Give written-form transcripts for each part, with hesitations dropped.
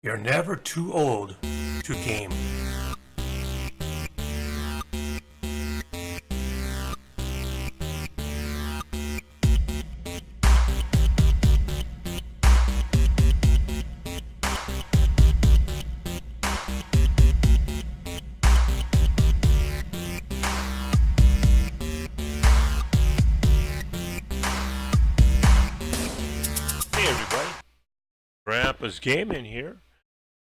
You're never too old to game. Hey everybody, Grandpa's Gaming here,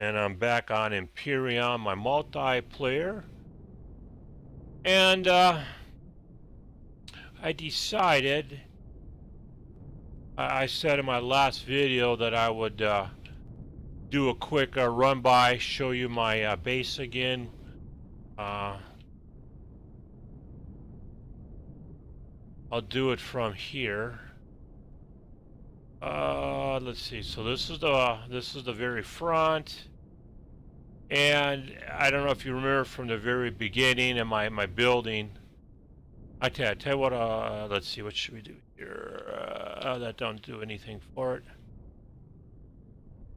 and I'm back on Empyrion, my multiplayer. And I decided, I said in my last video that I would do a quick run by, show you my base again. I'll do it from here. Let's see. So this is the very front, and I don't know if you remember from the very beginning in my building. I tell you what. Let's see. What should we do here? That don't do anything for it.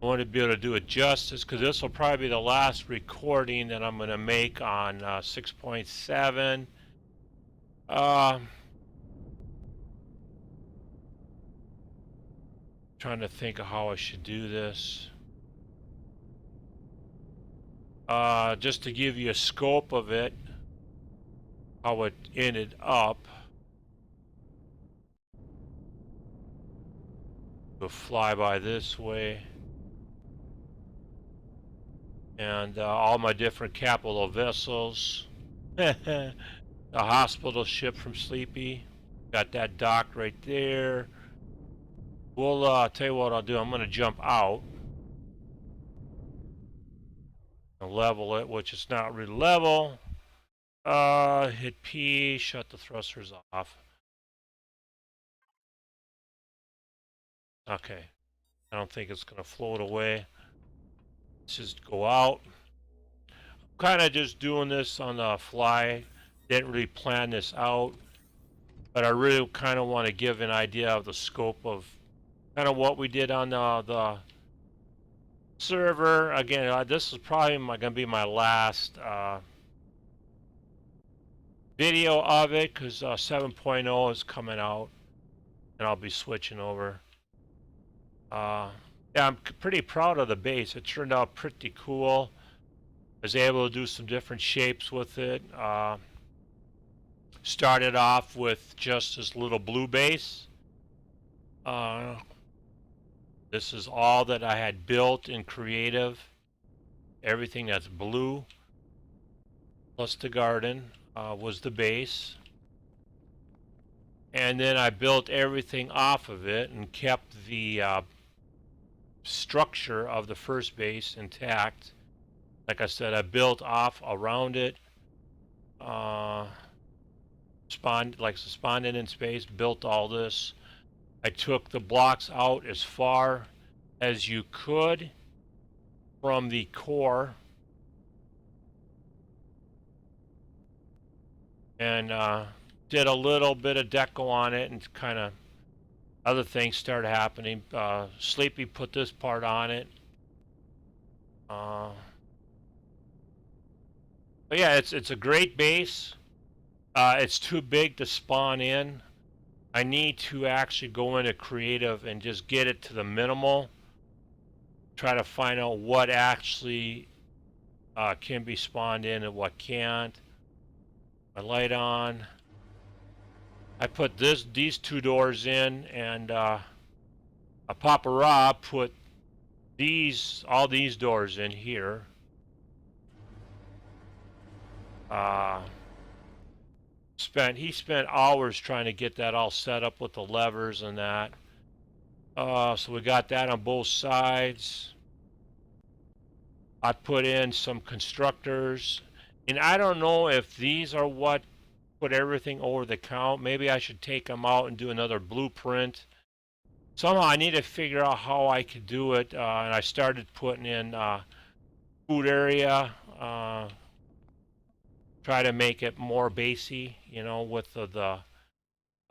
I want to be able to do it justice because this will probably be the last recording that I'm going to make on 6.7. Trying to think of how I should do this. Just to give you a scope of it, how it ended up. We'll fly by this way. And all my different capital vessels. The hospital ship from Sleepy. Got that docked right there. We'll tell you what I'll do. I'm going to jump out and level it, which is not really level. Hit P, shut the thrusters off. Okay. I don't think it's going to float away. Let's just go out. I'm kind of just doing this on the fly. Didn't really plan this out. But I really kind of want to give an idea of the scope of kind of what we did on the server. Again, this is probably going to be my last video of it because 7.0 is coming out and I'll be switching over. Yeah, I'm pretty proud of the base. It turned out pretty cool. I was able to do some different shapes with it. Started off with just this little blue base. This is all that I had built in creative. Everything that's blue plus the garden was the base. And then I built everything off of it and kept the structure of the first base intact. Like I said, I built off around it. Spawned it in space, built all this. I took the blocks out as far as you could from the core and did a little bit of deco on it, and kind of other things started happening. Sleepy put this part on it. But yeah, it's a great base. It's too big to spawn in. I need to actually go into creative and just get it to the minimal. Try to find out what actually can be spawned in and what can't. My light on. I put these two doors in, and a Poppa Rob put all these doors in here. He spent hours trying to get that all set up with the levers and that. So we got that on both sides. I put in some constructors, and I don't know if these are what put everything over the count. Maybe I should take them out and do another blueprint. Somehow I need to figure out how I could do it, and I started putting in food area. Try to make it more basey, you know, with a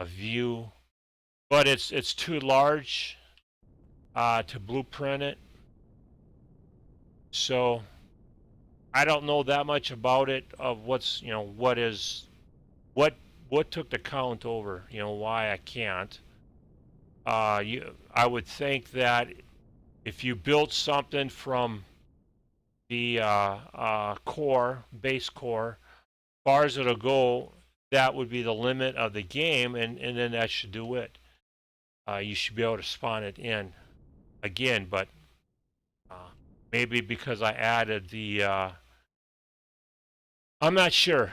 view, but it's too large to blueprint it. So I don't know that much about it, of what's, what took the count over, why I can't. I would think that if you built something from the base core, as far as it'll go, that would be the limit of the game, and then that should do it. You should be able to spawn it in again, but maybe because I added the, I'm not sure.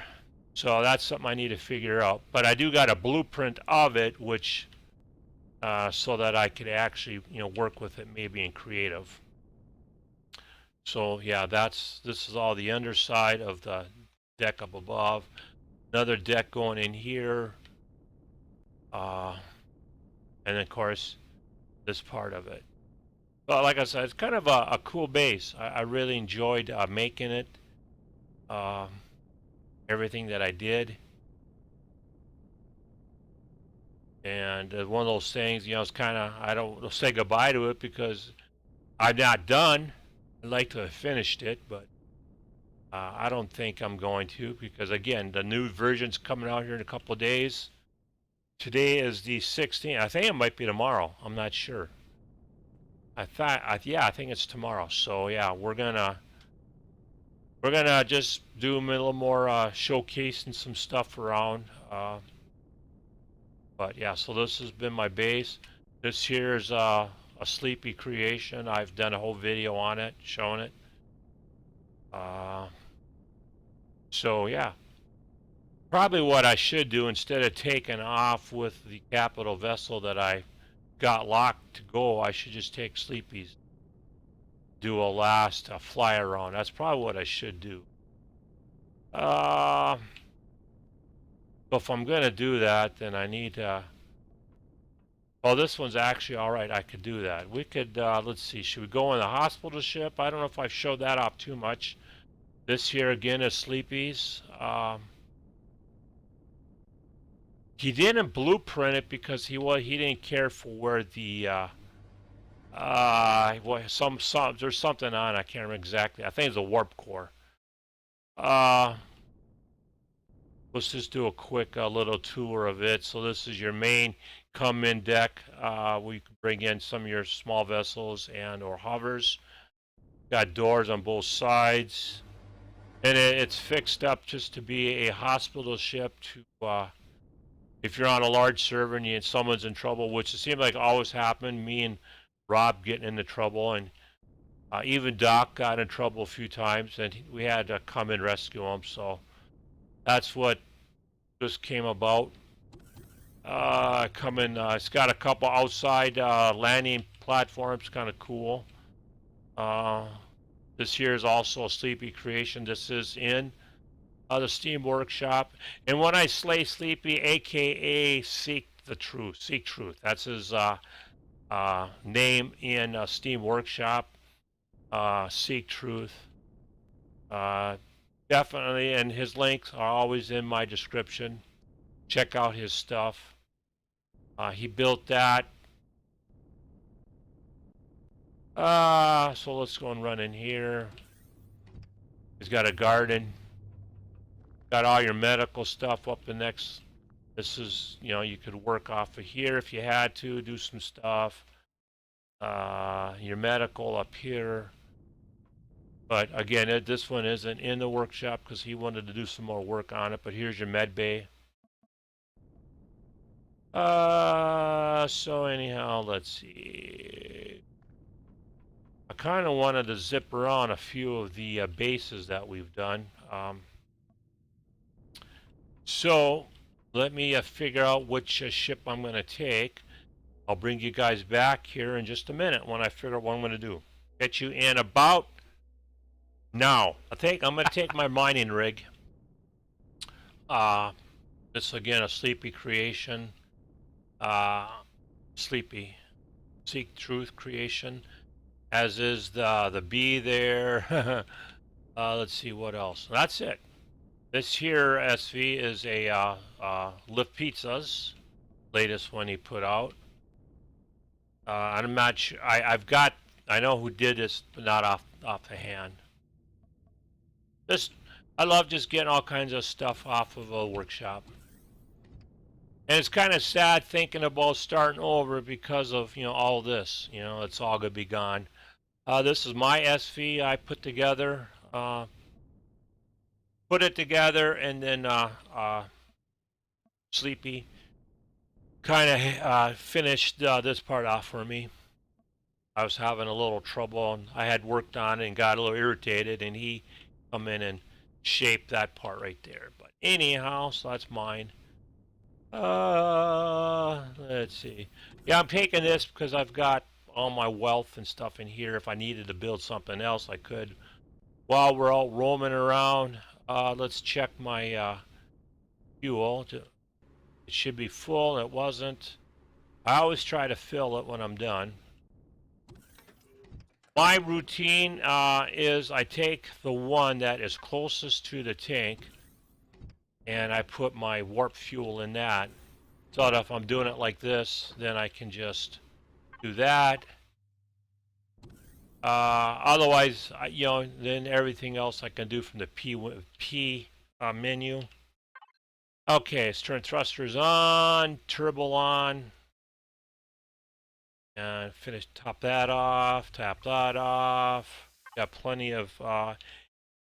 So that's something I need to figure out. But I do got a blueprint of it, which so that I could actually, work with it maybe in creative. So yeah, this is all the underside of the deck up above. Another deck going in here. And then of course, this part of it. But like I said, it's kind of a cool base. I really enjoyed making it. Everything that I did. And one of those things, it's kind of, I don't say goodbye to it because I'm not done. I'd like to have finished it, but I don't think I'm going to, because again, the new version's coming out here in a couple of days. Today is the 16th. I think it might be tomorrow. I'm not sure. Yeah, I think it's tomorrow. So yeah, we're gonna just do a little more showcasing some stuff around. But yeah, so this has been my base. This here is a sleepy creation. I've done a whole video on it, showing it. So yeah, probably what I should do, instead of taking off with the capital vessel that I got locked to go, I should just take sleepies, do a last fly around. That's probably what I should do. But if I'm gonna do that, then I need to. Oh, this one's actually all right. I could do that. We could, let's see, should we go in the hospital ship? I don't know if I've showed that off too much. This here again is Sleepy's. He didn't blueprint it because he didn't care for where the there's something on. I can't remember exactly. I think it's a warp core. Let's just do a quick little tour of it. So this is your main come-in deck. We can bring in some of your small vessels and or hovers. Got doors on both sides. And it's fixed up just to be a hospital ship to, if you're on a large server and someone's in trouble, which it seems like always happened, me and Rob getting into trouble, and even Doc got in trouble a few times, and we had to come and rescue him. So that's what just came about. It's got a couple outside landing platforms, kind of cool. This here is also a sleepy creation. This is in the Steam Workshop. And when I slay Sleepy, aka Seek Truth. That's his name in Steam Workshop. Seek Truth. Definitely, and his links are always in my description. Check out his stuff. He built that. So let's go and run in here. He's got a garden. Got all your medical stuff up the next. This is, you could work off of here if you had to, do some stuff. Your medical up here. But again, this one isn't in the workshop because he wanted to do some more work on it. But here's your med bay. So anyhow, let's see. I kind of wanted to zip around a few of the bases that we've done. So let me figure out which ship I'm going to take. I'll bring you guys back here in just a minute when I figure out what I'm going to do. Get you in about now. I'm going to take my mining rig. This again a sleepy creation. Sleepy Seek Truth creation, as is the bee there. Let's see what else. That's it. This here SV is a LiftPizzas, latest one he put out. I'm not sure. I know who did this, but not off. off the hand. I love just getting all kinds of stuff off of a workshop. And it's kind of sad thinking about starting over because of, you know, all this. You know, it's all going to be gone. This is my SV I put together. Put it together, and then Sleepy kind of finished this part off for me. I was having a little trouble, and I had worked on it and got a little irritated, and he come in and shaped that part right there. But anyhow, so that's mine. Let's see. Yeah, I'm taking this because I've got all my wealth and stuff in here. If I needed to build something else, I could. While we're all roaming around, let's check my fuel. It should be full, and it wasn't. I always try to fill it when I'm done. My routine is I take the one that is closest to the tank, and I put my warp fuel in that. So that if I'm doing it like this, then I can just do that. Otherwise, you know, then everything else I can do from the P menu. Okay, let's turn thrusters on, turbo on, and finish. Top that off. Tap that off. Got plenty of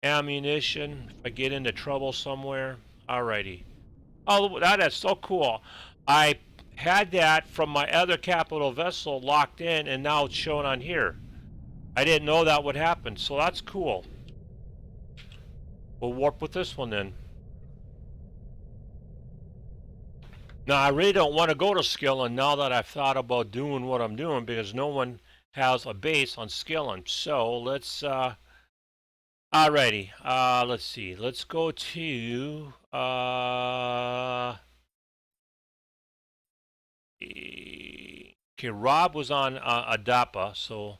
ammunition if I get into trouble somewhere. Alrighty. Oh, that is so cool. I had that from my other capital vessel locked in, and now it's showing on here. I didn't know that would happen, so that's cool. We'll warp with this one then. Now, I really don't want to go to Skillen now that I've thought about doing what I'm doing, because no one has a base on Skillen. So let's, alrighty, let's see. Let's go to, okay, Rob was on Adapa, so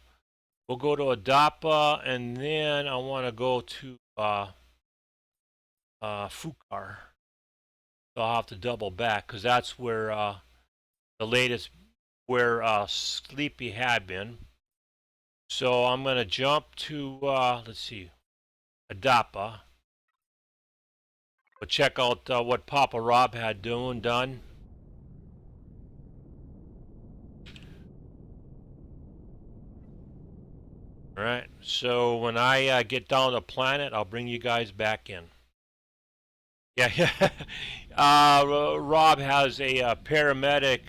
we'll go to Adapa, and then I want to go to Fukar. So I'll have to double back because that's where the latest, where Sleepy had been. So I'm going to jump to, let's see, Adapa. We'll check out what Poppa Rob had done. Alright, so when I get down the planet, I'll bring you guys back in. Yeah, Rob has a paramedic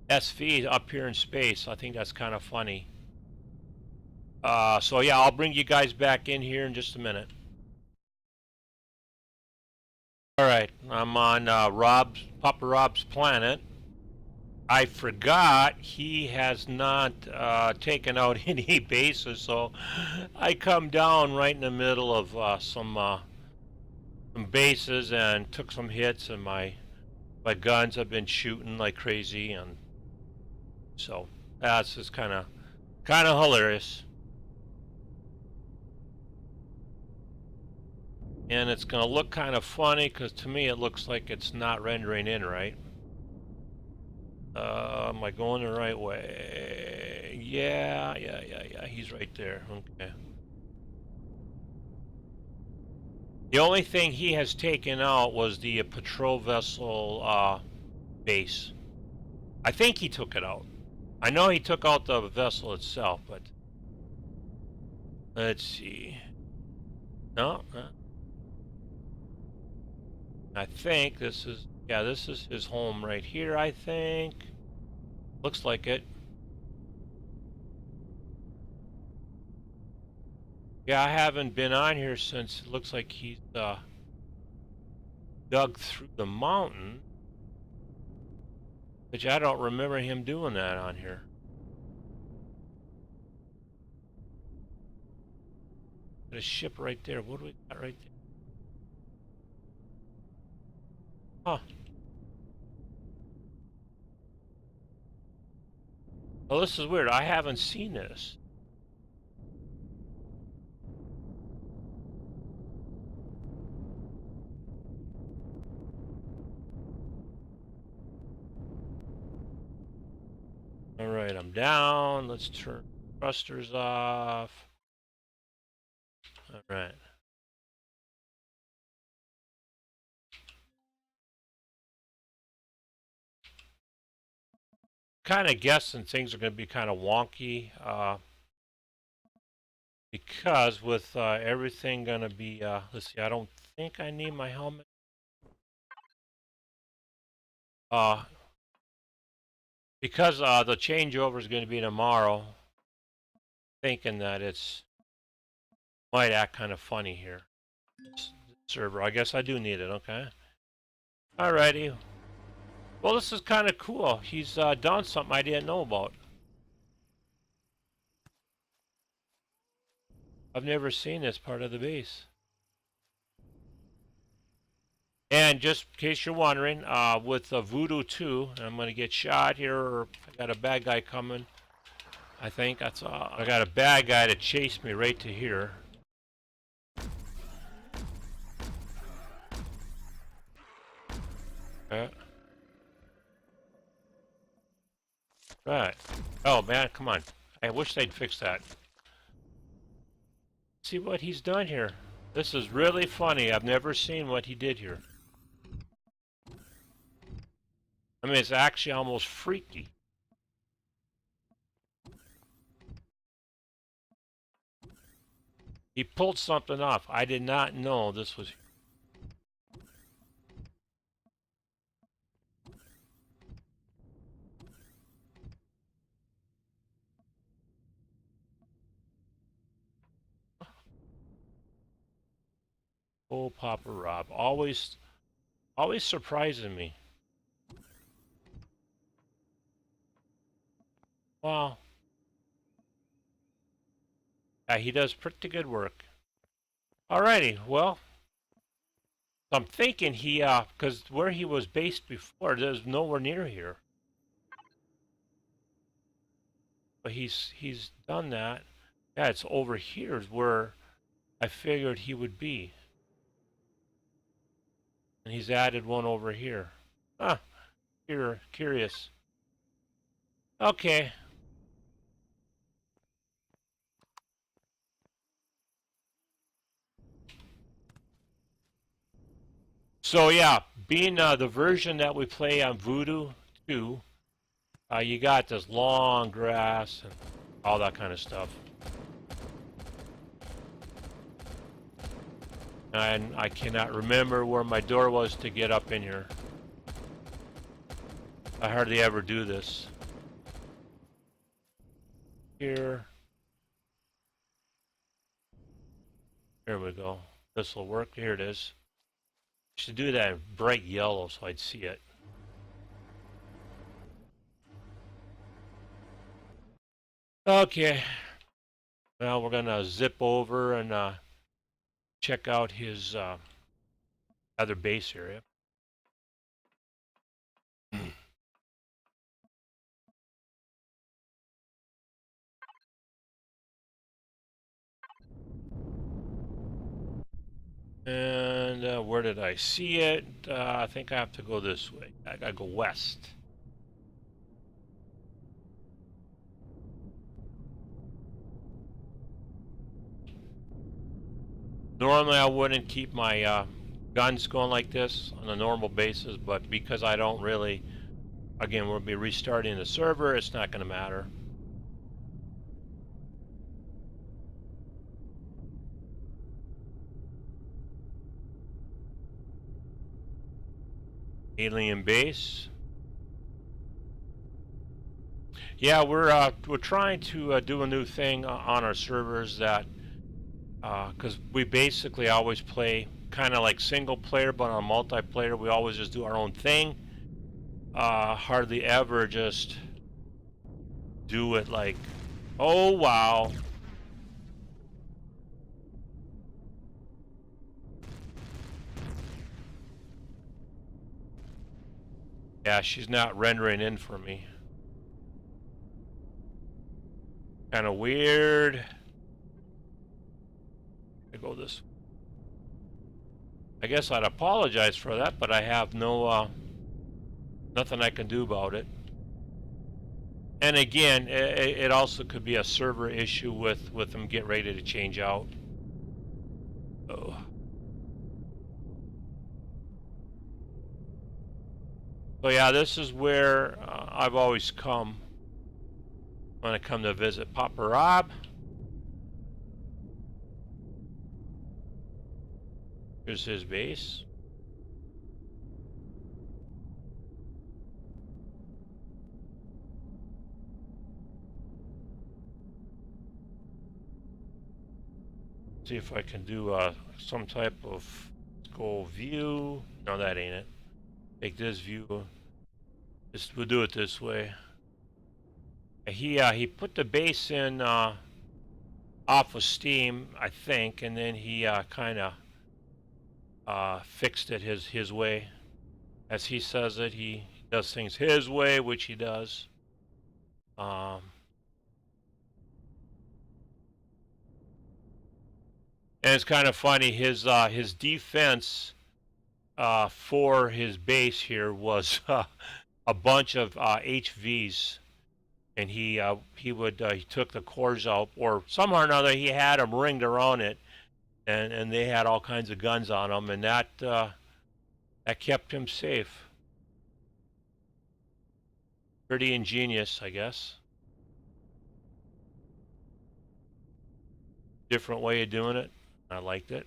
SV up here in space. I think that's kind of funny. So yeah, I'll bring you guys back in here in just a minute. Alright, I'm on Poppa Rob's planet. I forgot he has not taken out any bases, so I come down right in the middle of some bases and took some hits, and my guns have been shooting like crazy, and so that's just kind of hilarious. And it's gonna look kind of funny because to me it looks like it's not rendering in right. Am I going the right way? Yeah, he's right there. Okay. The only thing he has taken out was the patrol vessel base. I think he took it out. I know he took out the vessel itself, but let's see. No, I think this is, yeah, this is his home right here, I think. Looks like it. Yeah, I haven't been on here since it looks like he's dug through the mountain. Which I don't remember him doing that on here. Got a ship right there. What do we got right there? Huh. Well, this is weird. I haven't seen this. All right, I'm down. Let's turn Thrusters off. All right. Kind of guessing things are going to be kind of wonky because with everything going to be, let's see, I don't think I need my helmet. Because the changeover is going to be tomorrow, thinking that it's might act kind of funny here. Server, I guess I do need it, okay. Alrighty. Well, this is kind of cool. He's done something I didn't know about. I've never seen this part of the base. And just in case you're wondering, with Voodoo2, I'm going to get shot here, or I got a bad guy coming. I think that's I got a bad guy to chase me right to here. Right. Oh man, come on. I wish they'd fix that. See what he's done here. This is really funny. I've never seen what he did here. I mean, it's actually almost freaky. He pulled something off. I did not know this was... Oh, Poppa Rob. Always surprising me. Wow. Yeah, he does pretty good work. Alrighty, well... I'm thinking he, because where he was based before, there's nowhere near here. But he's done that. Yeah, it's over here is where I figured he would be. And he's added one over here. Ah, curious. Okay. So yeah, being the version that we play on Voodoo2, you got this long grass and all that kind of stuff. And I cannot remember where my door was to get up in here. I hardly ever do this. Here. Here we go. This will work. Here it is. I should do that in bright yellow so I'd see it. Okay. Now we're gonna zip over and check out his other base area. And where did I see it? I think I have to go this way. I gotta go west. Normally I wouldn't keep my guns going like this on a normal basis, but because I don't really, again, we'll be restarting the server, it's not going to matter. Alien base. Yeah, we're trying to do a new thing on our servers that, because we basically always play kind of like single player, but on multiplayer we always just do our own thing. Hardly ever just do it like, oh wow. Yeah, she's not rendering in for me. Kind of weird. I go this way. I guess I'd apologize for that, but I have no nothing I can do about it. And again, it also could be a server issue with them getting ready to change out. Oh. So yeah, this is where I've always come when I come to visit Poppa Rob. Here's his base. See if I can do some type of go view. No, that ain't it. Take this view. We'll do it this way. He put the base in off of Steam, I think, and then he kind of fixed it his way, as he says it. He does things his way, which he does. And it's kind of funny. His defense for his base here was a bunch of HVs, and he took the cores out, or somehow or another he had them ringed around it, and they had all kinds of guns on them, and that kept him safe. Pretty ingenious, I guess. Different way of doing it. I liked it.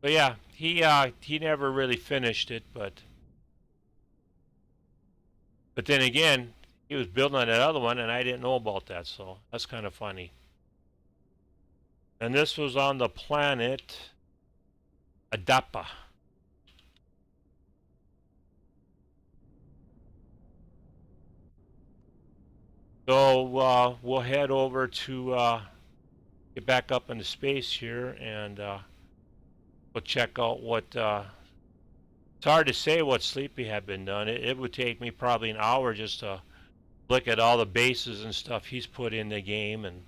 But yeah, he never really finished it, but then again, he was building on that other one, and I didn't know about that, so that's kind of funny. And this was on the planet Adapa. So we'll head over to get back up into space here, and we'll check out what. It's hard to say what Sleepy had been done. It would take me probably an hour just to look at all the bases and stuff he's put in the game and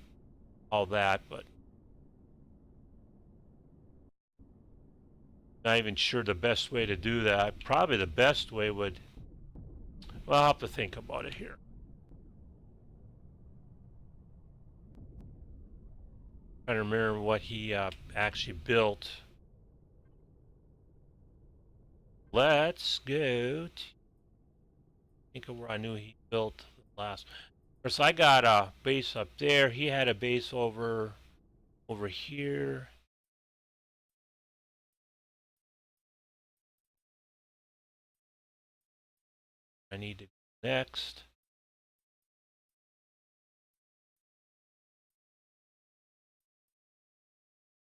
all that, but not even sure the best way to do that. Probably the best way would, well, I'll have to think about it here. I don't remember what he actually built. Let's go to, think of where I knew he built the last. Of course, I got a base up there. He had a base over here. I need to go next.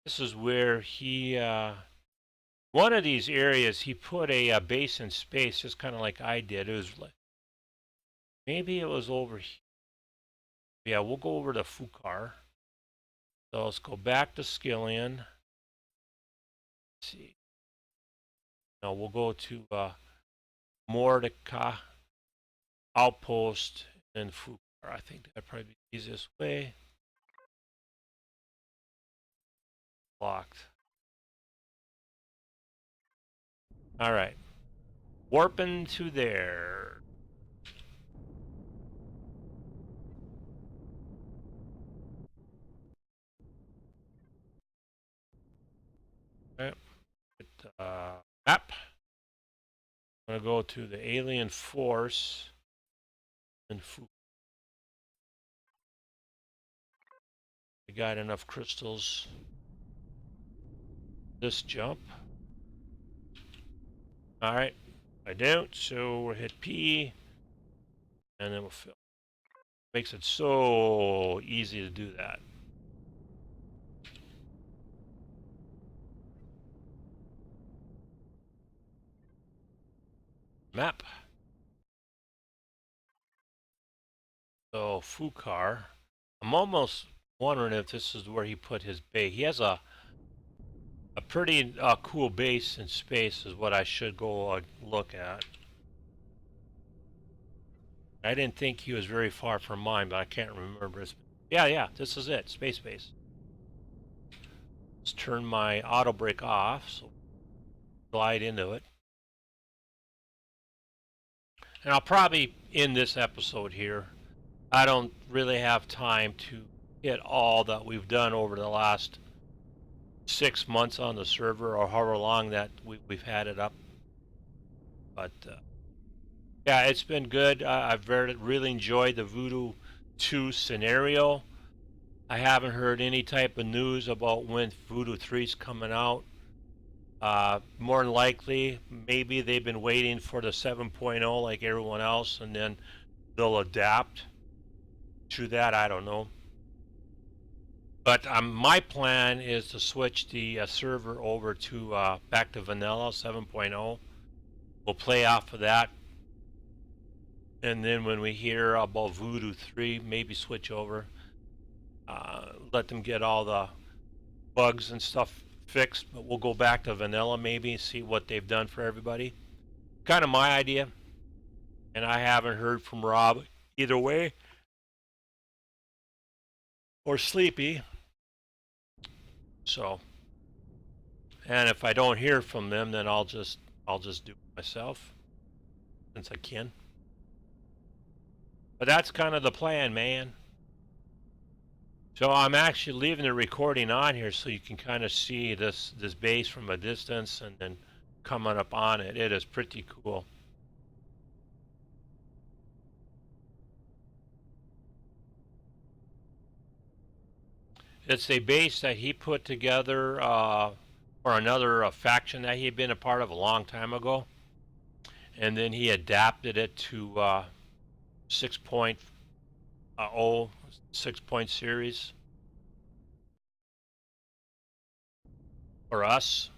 This is where he, one of these areas, he put a base in space, just kind of like I did. It was like, maybe it was over here. Yeah, we'll go over to Fukar. So let's go back to Skillion. Let's see. No, we'll go to Mordecai Outpost and Fukar. I think that'd probably be the easiest way. Locked. All right. Warping to there. Okay. Map. I'm gonna go to the alien force and we got enough crystals. This jump. All right. I don't, so we'll hit P, and then we'll fill. Makes it so easy to do that. Map. So Fukar. I'm almost wondering if this is where he put his base. He has a pretty cool base in space, is what I should go look at. I didn't think he was very far from mine, but I can't remember. Yeah, this is it. Space base. Let's turn my auto brake off, so glide into it. And I'll probably end this episode here. I don't really have time to hit all that we've done over the last 6 months on the server, or however long that we've had it up. But yeah, it's been good. I've really enjoyed the Voodoo2 scenario. I haven't heard any type of news about when Voodoo3 is coming out. More than likely, maybe they've been waiting for the 7.0 like everyone else, and then they'll adapt to that. I don't know. But my plan is to switch the server over to back to vanilla 7.0. We'll play off of that, and then when we hear about Voodoo3, maybe switch over. Let them get all the bugs and stuff fixed, but we'll go back to vanilla maybe and see what they've done for everybody. Kind of my idea, and I haven't heard from Rob either way, or Sleepy. So, and if I don't hear from them, then I'll just do it myself, since I can. But that's kind of the plan, man. So I'm actually leaving the recording on here so you can kind of see this base from a distance and then coming up on it. It is pretty cool. It's a base that he put together for another faction that he had been a part of a long time ago, and then he adapted it to 6.0, 6-point series for us.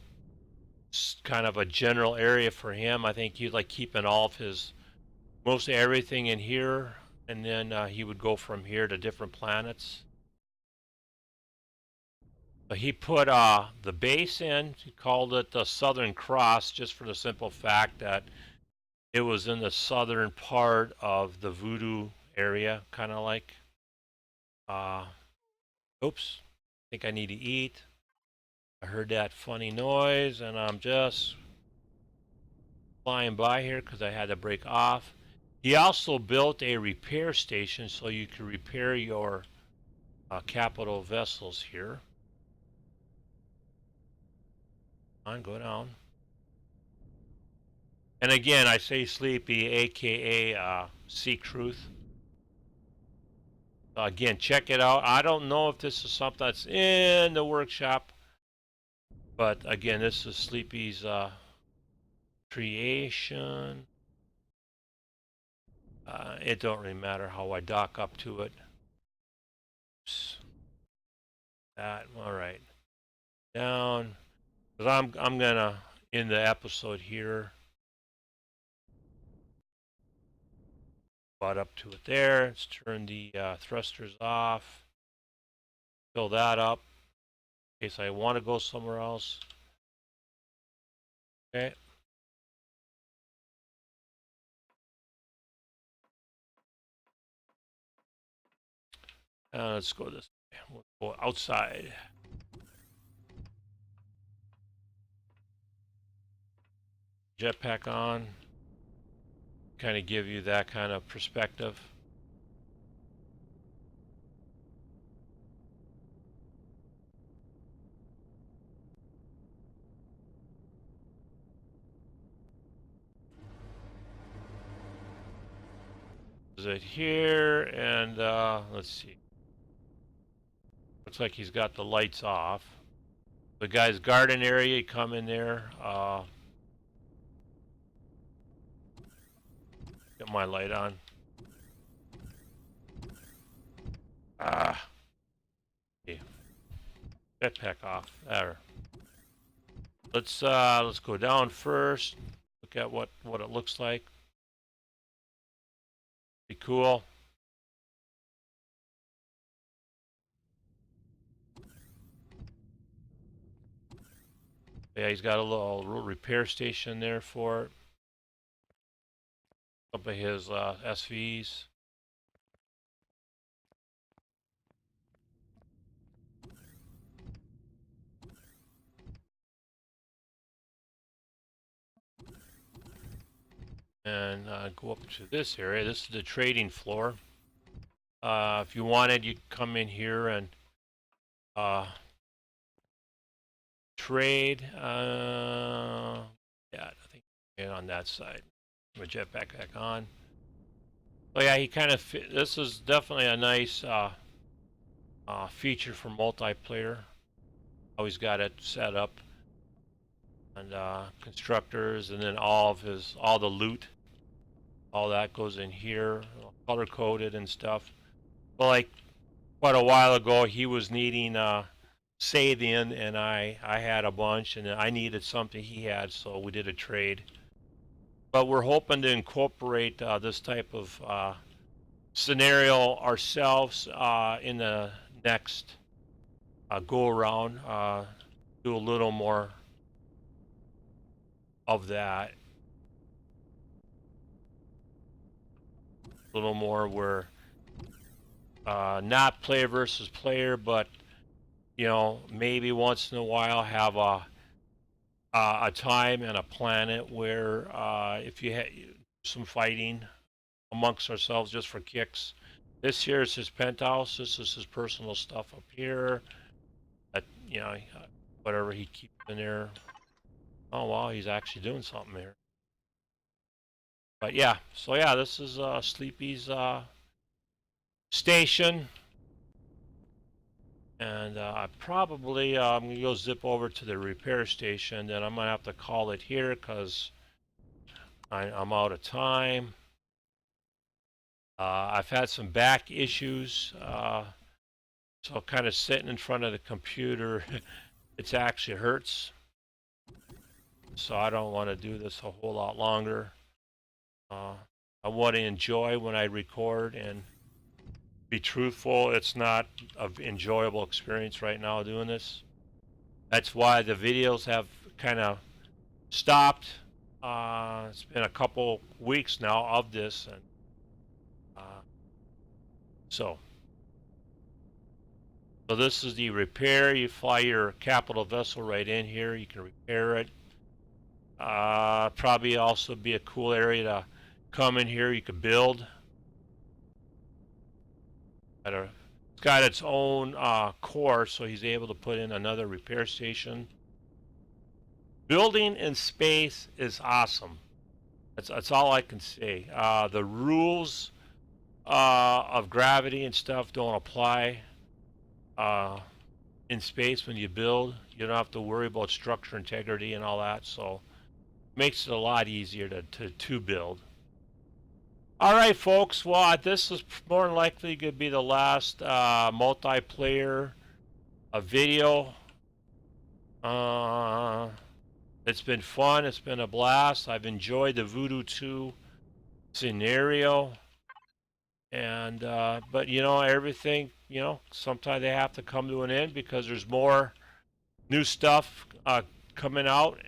It's kind of a general area for him. I think he'd like keeping all of his, mostly everything in here, and then he would go from here to different planets. But he put the base in. He called it the Southern Cross, just for the simple fact that it was in the southern part of the Voodoo area, kind of like. Oops, I think I need to eat. I heard that funny noise, and I'm just flying by here because I had to break off. He also built a repair station so you could repair your capital vessels here. Go down. And again, I say Sleepy, aka Sea Truth. Again, check it out. I don't know if this is something that's in the workshop, but again, this is Sleepy's creation. It don't really matter how I dock up to it. Oops. That, all right. Down, because I'm gonna end the episode here. Brought up to it there. Let's turn the thrusters off. Fill that up in case I want to go somewhere else. Okay. Let's go this way. We'll go outside. Jetpack on. Kind of give you that kind of perspective. Is it here? And let's see. Looks like he's got the lights off. The guy's garden area, you come in there. Get my light on. Okay. Jetpack off. There. Let's go down first. Look at what it looks like. Be cool. Yeah, he's got a little repair station there for it. Some of his SVs. And go up to this area. This is the trading floor. If you wanted, you could come in here and trade. Yeah, I think on that side. My jetpack back on. Oh yeah, he kind of. This is definitely a nice feature for multiplayer. Always got it set up, and constructors, and then all the loot, all that goes in here, color coded and stuff. But like quite a while ago, he was needing Sathium, and I had a bunch, and I needed something he had, so we did a trade. But we're hoping to incorporate this type of scenario ourselves in the next go around. Do a little more of that. A little more where not player versus player, but you know, maybe once in a while have a time and a planet where if you had some fighting amongst ourselves just for kicks. This here is his penthouse. This is his personal stuff up here. You know, whatever he keeps in there. Oh wow, he's actually doing something here. But yeah, so yeah, this is Sleepy's station. And I probably I'm gonna go zip over to the repair station. Then I'm gonna have to call it here because I'm out of time. I've had some back issues, so kind of sitting in front of the computer, it actually hurts. So I don't want to do this a whole lot longer. I want to enjoy when I record and be truthful. It's not an enjoyable experience right now doing this. That's why the videos have kind of stopped. It's been a couple weeks now of this, and so this is the repair. You fly your capital vessel right in here. You can repair it. Probably also be a cool area to come in here. You could build. It's got its own core, so he's able to put in another repair station. Building in space is awesome. That's all I can say. The rules of gravity and stuff don't apply in space when you build. You don't have to worry about structure integrity and all that, so it makes it a lot easier to build. All right, folks. Well, this is more than likely going to be the last multiplayer video. It's been fun. It's been a blast. I've enjoyed the Voodoo2 scenario. And but you know, everything, you know, sometimes they have to come to an end because there's more new stuff coming out.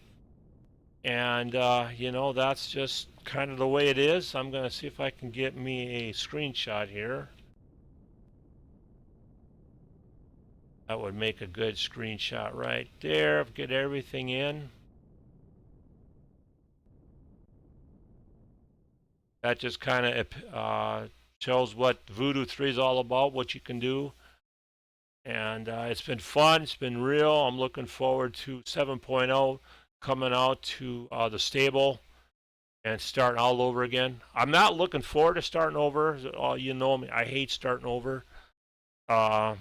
And you know, that's just kind of the way it is. I'm gonna see if I can get me a screenshot here. That would make a good screenshot right there. Get everything in. That just kind of shows what Voodoo 3 is all about, what you can do. And it's been fun. It's been real. I'm looking forward to 7.0 coming out to the stable and starting all over again. I'm not looking forward to starting over. You know me, I hate starting over. I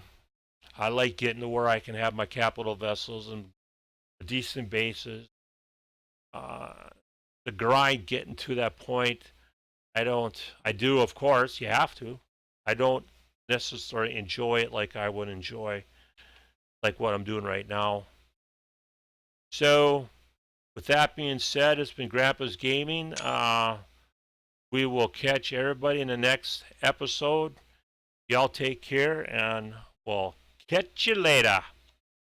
like getting to where I can have my capital vessels and decent bases. The grind getting to that point, I do, of course, you have to. I don't necessarily enjoy it like I would enjoy like what I'm doing right now. So with that being said, it's been Grandpa's Gaming. We will catch everybody in the next episode. Y'all take care, and we'll catch you later.